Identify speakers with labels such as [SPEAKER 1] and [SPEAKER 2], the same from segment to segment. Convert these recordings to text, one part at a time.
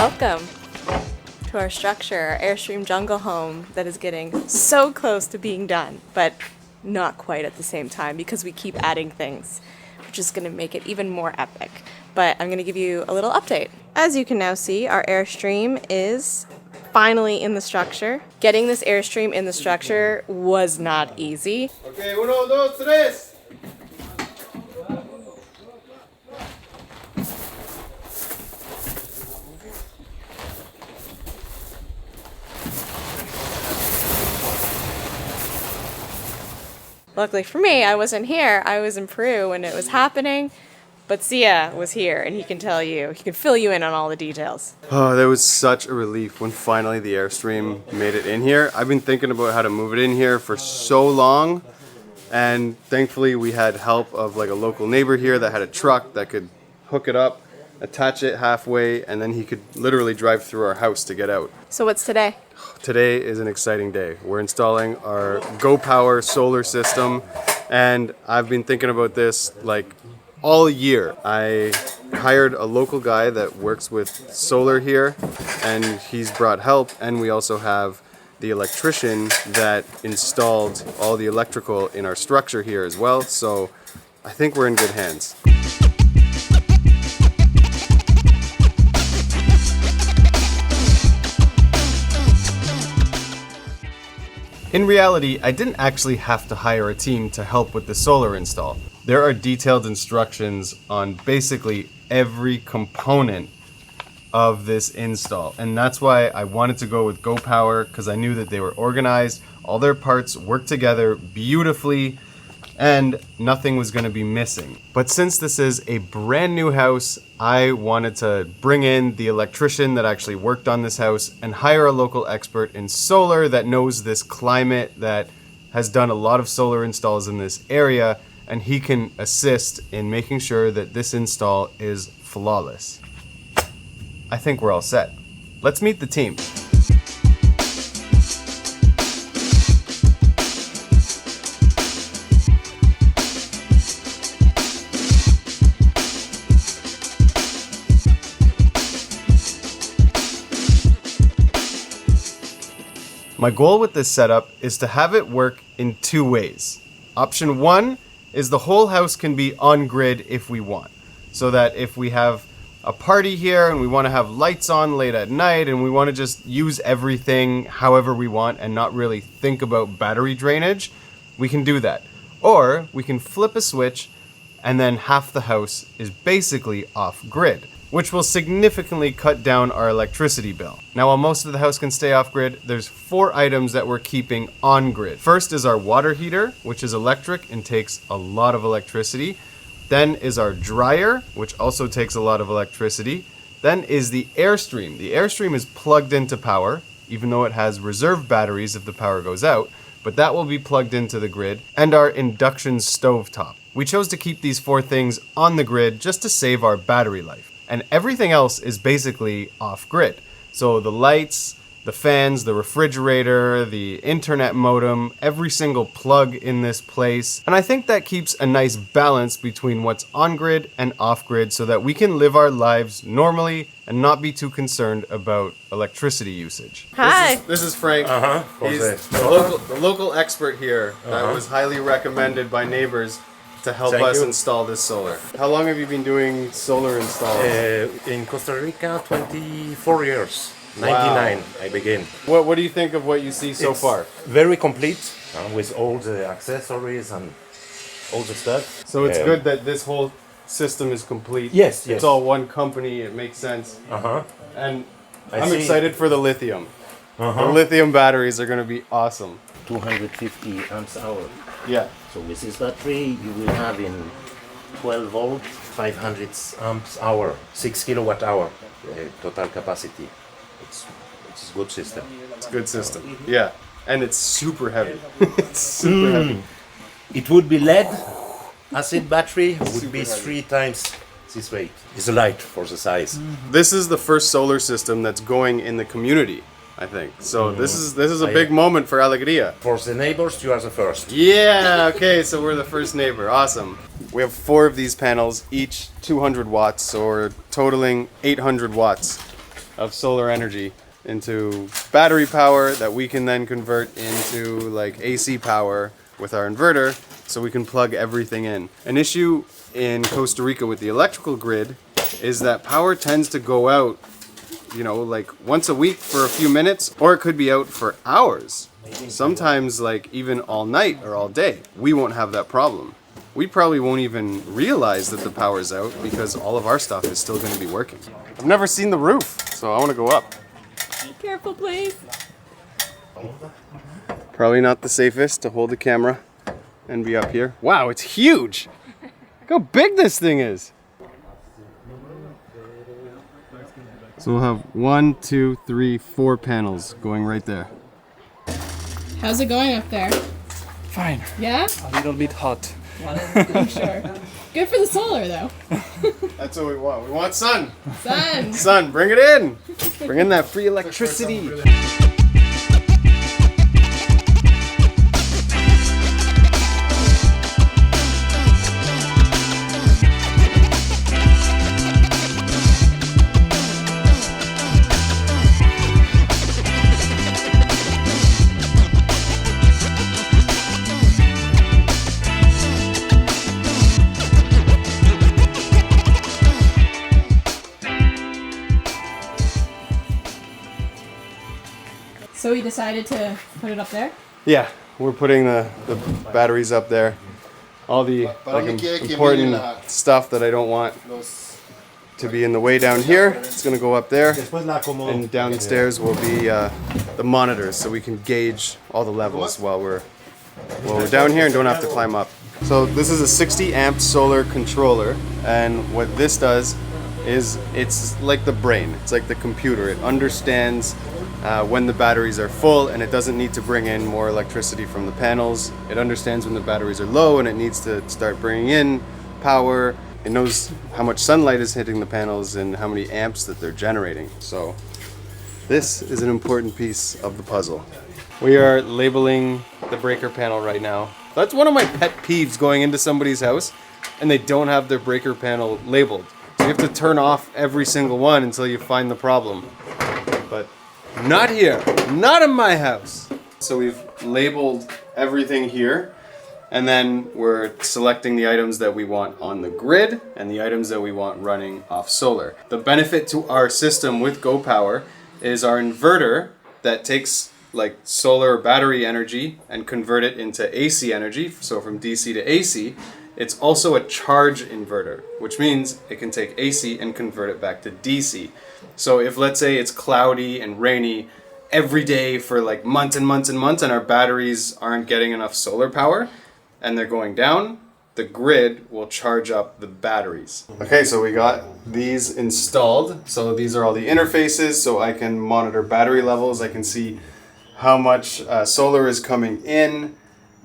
[SPEAKER 1] Welcome to our structure, our Airstream jungle home that is getting so close to being done, but not quite at the same time because we keep adding things, which is going to make it even more epic. But I'm going to give you a little update. As you can now see, our Airstream is finally in the structure. Getting this Airstream in the structure was not easy.
[SPEAKER 2] Okay, 1, 2, 3.
[SPEAKER 1] Luckily for me, I wasn't here. I was in Peru when it was happening, but Sia was here and he can tell you, he can fill you in on all the details.
[SPEAKER 2] Oh, that was such a relief when finally the Airstream made it in here. I've been thinking about how to move it in here for so long, and thankfully we had help of like a local neighbor here that had a truck that could hook it up, attach it halfway, and then he could literally drive through our house to get out.
[SPEAKER 1] So what's today?
[SPEAKER 2] Today is an exciting day. We're installing our GoPower solar system, and I've been thinking about this like all year. I hired a local guy that works with solar here, and he's brought help, and we also have the electrician that installed all the electrical in our structure here as well, so I think we're in good hands. In reality, I didn't actually have to hire a team to help with the solar install. There are detailed instructions on basically every component of this install, and that's why I wanted to go with GoPower, because I knew that they were organized, all their parts work together beautifully, and nothing was going to be missing. But since this is a brand new house, I wanted to bring in the electrician that actually worked on this house and hire a local expert in solar that knows this climate, that has done a lot of solar installs in this area, and he can assist in making sure that this install is flawless. I think we're all set. Let's meet the team. My goal with this setup is to have it work in 2 ways. Option 1 is the whole house can be on grid if we want. So that if we have a party here and we want to have lights on late at night and we want to just use everything however we want and not really think about battery drainage, we can do that. Or we can flip a switch and then half the house is basically off grid, which will significantly cut down our electricity bill. Now, while most of the house can stay off grid, there's 4 items that we're keeping on grid. First is our water heater, which is electric and takes a lot of electricity. Then is our dryer, which also takes a lot of electricity. Then is the Airstream. The Airstream is plugged into power, even though it has reserve batteries if the power goes out, but that will be plugged into the grid. And our induction stovetop. We chose to keep these 4 things on the grid just to save our battery life. And everything else is basically off grid. So the lights, the fans, the refrigerator, the internet modem, every single plug in this place. And I think that keeps a nice balance between what's on grid and off grid so that we can live our lives normally and not be too concerned about electricity usage.
[SPEAKER 1] Hi.
[SPEAKER 2] This is Frank. He's the local expert here that was highly recommended by neighbors to help us install this solar. How long have you been doing solar installs?
[SPEAKER 3] In Costa Rica, 24 years. 99, wow. I began.
[SPEAKER 2] What do you think of what you see so far?
[SPEAKER 3] Very complete, with all the accessories and all the stuff.
[SPEAKER 2] So it's good that this whole system is complete.
[SPEAKER 3] Yes,
[SPEAKER 2] It's all one company, it makes sense. And I'm excited for the lithium. The lithium batteries are going to be awesome.
[SPEAKER 4] 250 amps hour.
[SPEAKER 2] Yeah.
[SPEAKER 4] So with this battery, you will have in 12 volt,
[SPEAKER 3] 500 amps hour, 6 kilowatt hour total capacity. It's a good system.
[SPEAKER 2] It's a good system. Yeah. And it's super heavy. It's super heavy.
[SPEAKER 3] It would be lead acid battery, would be 3 times this weight. It's light for the size.
[SPEAKER 2] This is the first solar system that's going in the community, I think. So this is a big moment for Alegria.
[SPEAKER 3] For the neighbors, you are the first.
[SPEAKER 2] Yeah, okay, so we're the first neighbor. Awesome. We have 4 of these panels, each 200 watts, so we're totaling 800 watts of solar energy into battery power that we can then convert into like AC power with our inverter, so we can plug everything in. An issue in Costa Rica with the electrical grid is that power tends to go out, you know, like once a week for a few minutes, or it could be out for hours. Sometimes like even all night or all day. We won't have that problem. We probably won't even realize that the power's out because all of our stuff is still going to be working. I've never seen the roof, so I want to go up.
[SPEAKER 1] Be careful, please.
[SPEAKER 2] Probably not the safest to hold the camera and be up here. Wow, it's huge! Look how big this thing is! So we'll have 1, 2, 3, 4 panels going right there.
[SPEAKER 1] How's it going up there?
[SPEAKER 5] Fine.
[SPEAKER 1] Yeah?
[SPEAKER 5] A little bit hot.
[SPEAKER 1] I'm sure. Good for the solar, though.
[SPEAKER 2] That's what we want. We want sun!
[SPEAKER 1] Sun!
[SPEAKER 2] Sun, bring it in! Bring in that free electricity!
[SPEAKER 1] So we decided to put it up there?
[SPEAKER 2] Yeah, we're putting the batteries up there. All the important stuff that I don't want to be in the way down here, it's going to go up there. And downstairs will be the monitors, so we can gauge all the levels while we're down here and don't have to climb up. So this is a 60 amp solar controller, and what this does is it's like the brain. It's like the computer. It understands when the batteries are full and it doesn't need to bring in more electricity from the panels. It understands when the batteries are low and it needs to start bringing in power. It knows how much sunlight is hitting the panels and how many amps that they're generating. So this is an important piece of the puzzle. We are labeling the breaker panel right now. That's one of my pet peeves, going into somebody's house and they don't have their breaker panel labeled. So you have to turn off every single one until you find the problem. But not here, not in my house. So we've labeled everything here, and then we're selecting the items that we want on the grid and the items that we want running off solar. The benefit to our system with GoPower is our inverter that takes like solar battery energy and convert it into AC energy, so from DC to AC. It's also a charge inverter, which means it can take AC and convert it back to DC. So if, let's say, it's cloudy and rainy every day for like months and months and months and our batteries aren't getting enough solar power and they're going down, the grid will charge up the batteries. Okay, so we got these installed. So these are all the interfaces, so I can monitor battery levels. I can see how much solar is coming in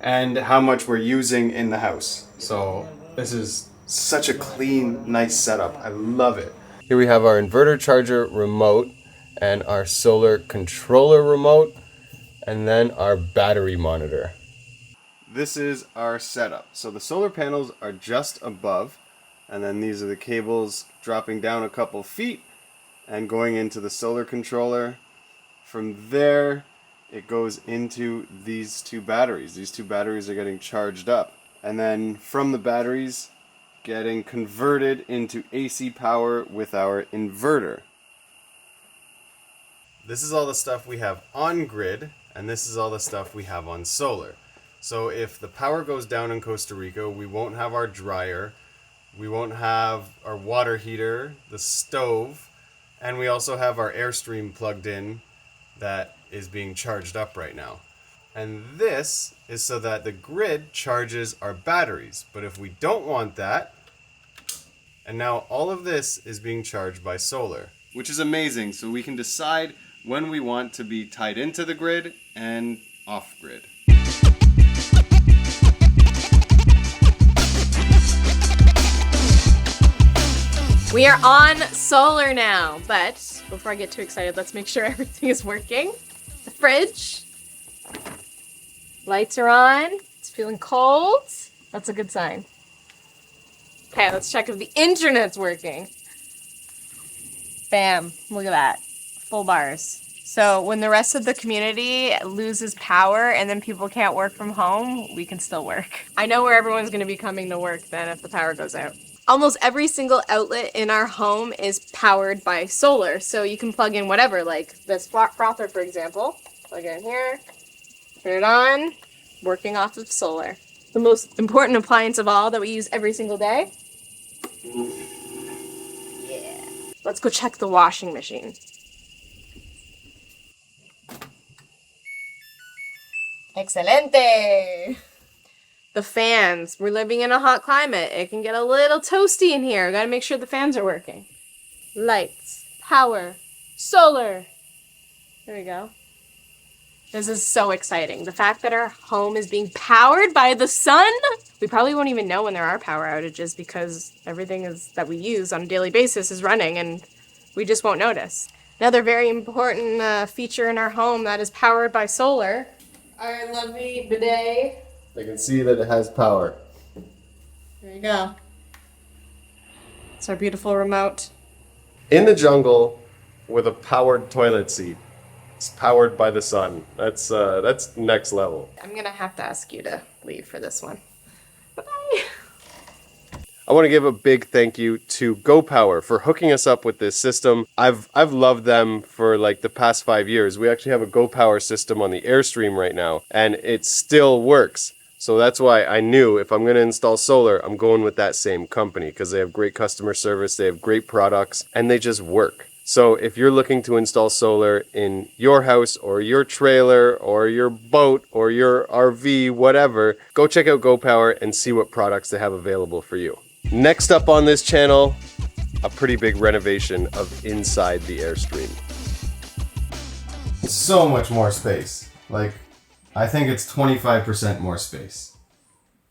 [SPEAKER 2] and how much we're using in the house. So this is such a clean, nice setup. I love it. Here we have our inverter charger remote and our solar controller remote, and then our battery monitor. This is our setup. So the solar panels are just above, and then these are the cables dropping down a couple feet and going into the solar controller. From there, it goes into these two batteries. These two batteries are getting charged up. And then from the batteries, getting converted into AC power with our inverter. This is all the stuff we have on grid, and this is all the stuff we have on solar. So if the power goes down in Costa Rica, we won't have our dryer, we won't have our water heater, the stove, and we also have our Airstream plugged in that is being charged up right now. And this is so that the grid charges our batteries. But if we don't want that, and now all of this is being charged by solar, which is amazing. So we can decide when we want to be tied into the grid and off grid.
[SPEAKER 1] We are on solar now, but before I get too excited, let's make sure everything is working. The fridge. Lights are on. It's feeling cold. That's a good sign. Okay, let's check if the internet's working. Bam. Look at that. full bars. So when the rest of the community loses power and then people can't work from home, we can still work. I know where everyone's going to be coming to work then if the power goes out. Almost every single outlet in our home is powered by solar. So you can plug in whatever, like this frother, for example. Plug it in here, turn it on, working off of solar. The most important appliance of all that we use every single day. Yeah. Let's go check the washing machine. Excelente! The fans. We're living in a hot climate. It can get a little toasty in here. Gotta make sure the fans are working. Lights, power, solar. There we go. This is so exciting. The fact that our home is being powered by the sun. We probably won't even know when there are power outages because everything that we use on a daily basis is running and we just won't notice. Another very important feature in our home that is powered by solar. Our lovely bidet.
[SPEAKER 2] I can see that it has power.
[SPEAKER 1] There you go. It's our beautiful remote.
[SPEAKER 2] In the jungle with a powered toilet seat. It's powered by the sun. That's next level.
[SPEAKER 1] I'm gonna have to ask you to leave for this one. Bye-bye.
[SPEAKER 2] I want to give a big thank you to GoPower for hooking us up with this system. I've loved them for like the past 5 years. We actually have a GoPower system on the Airstream right now, and it still works. So that's why I knew if I'm going to install solar, I'm going with that same company because they have great customer service, they have great products, and they just work. So if you're looking to install solar in your house or your trailer or your boat or your RV, whatever, go check out GoPower and see what products they have available for you. Next up on this channel, a pretty big renovation of inside the Airstream. So much more space. Like, I think it's 25% more space.